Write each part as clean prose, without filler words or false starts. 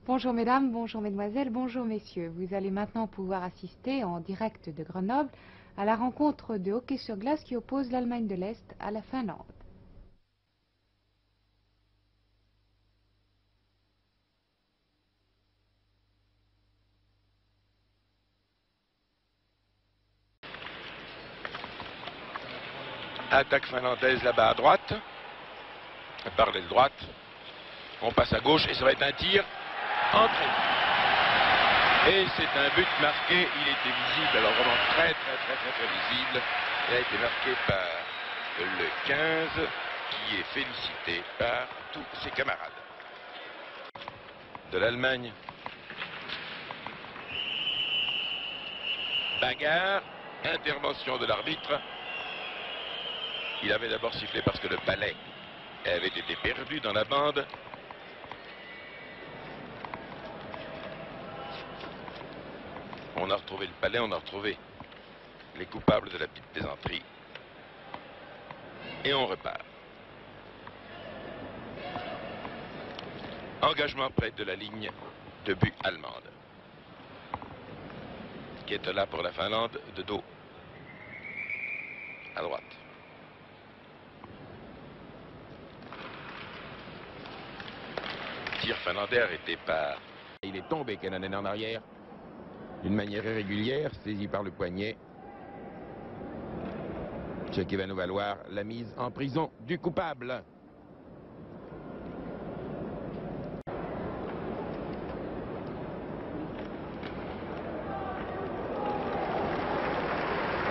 Bonjour mesdames, bonjour mesdemoiselles, bonjour messieurs. Vous allez maintenant pouvoir assister en direct de Grenoble à la rencontre de hockey sur glace qui oppose l'Allemagne de l'Est à la Finlande. Attaque finlandaise là-bas à droite, par l'aile droite. On passe à gauche et ça va être un tir entré. Et c'est un but marqué, il était visible, alors vraiment très visible. Il a été marqué par le 15 qui est félicité par tous ses camarades. De l'Allemagne. Bagarre, intervention de l'arbitre. Il avait d'abord sifflé parce que le palais avait été perdu dans la bande. On a retrouvé le palais, on a retrouvé les coupables de la petite plaisanterie. Et on repart. Engagement près de la ligne de but allemande. Qui est là pour la Finlande de dos. À droite. Tir finlandais arrêté par... Il est tombé, Keinonen en arrière. D'une manière irrégulière, saisi par le poignet. Ce qui va nous valoir la mise en prison du coupable.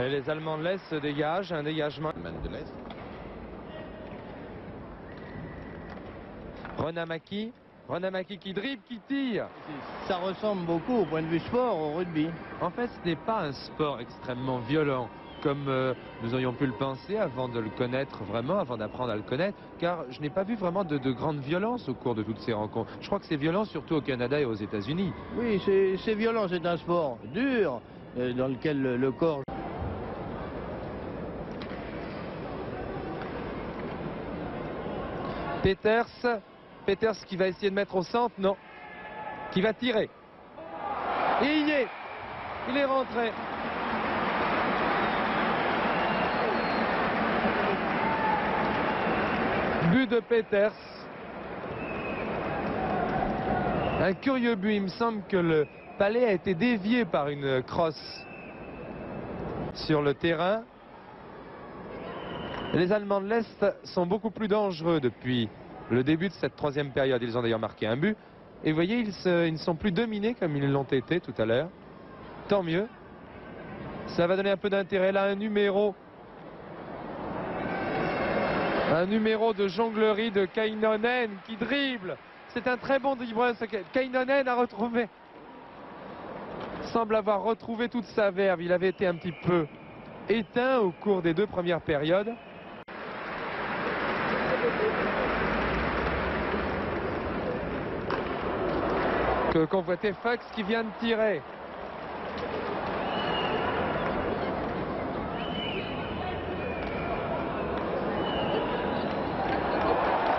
Et les Allemands de l'Est se dégagent, un dégagement. Allemagne de l'Est. Renamaki qui dribble, qui tire. Ça ressemble beaucoup au point de vue sport au rugby. En fait, ce n'est pas un sport extrêmement violent, comme nous aurions pu le penser avant de le connaître vraiment, avant d'apprendre à le connaître, car je n'ai pas vu vraiment de grande violence au cours de toutes ces rencontres. Je crois que c'est violent surtout au Canada et aux États-Unis. Oui, c'est violent, c'est un sport dur, dans lequel le corps... Peters qui va essayer de mettre au centre, non, qui va tirer. Et il est rentré. But de Peters. Un curieux but, il me semble que le palais a été dévié par une crosse sur le terrain. Les Allemands de l'Est sont beaucoup plus dangereux depuis le début de cette troisième période. Ils ont d'ailleurs marqué un but. Et vous voyez, ils ne sont plus dominés comme ils l'ont été tout à l'heure. Tant mieux. Ça va donner un peu d'intérêt. Là, un numéro de jonglerie de Keinonen qui dribble. C'est un très bon dribbleur. Keinonen a retrouvé... semble avoir retrouvé toute sa verve. Il avait été un petit peu éteint au cours des deux premières périodes. Que convoitait Fox qui vient de tirer.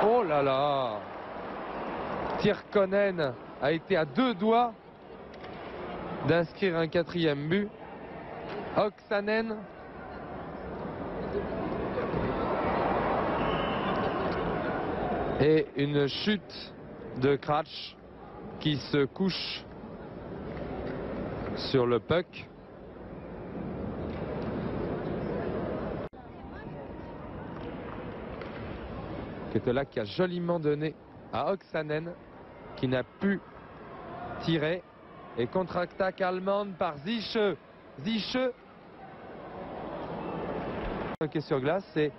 Oh là là! Tirkkonen a été à deux doigts d'inscrire un quatrième but. Oksanen. Et une chute de Kratch qui se couche sur le puck. Ketela qui a joliment donné à Oksanen qui n'a pu tirer. Et contre-attaque allemande par Zische. Zische. Hockey sur glace, c'est...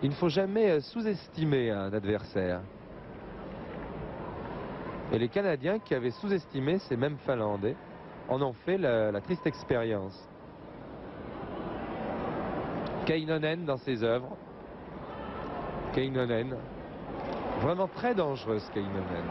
il ne faut jamais sous-estimer un adversaire. Et les Canadiens qui avaient sous-estimé ces mêmes Finlandais en ont fait la triste expérience. Keinonen dans ses œuvres. Keinonen. Vraiment très dangereuse, Keinonen.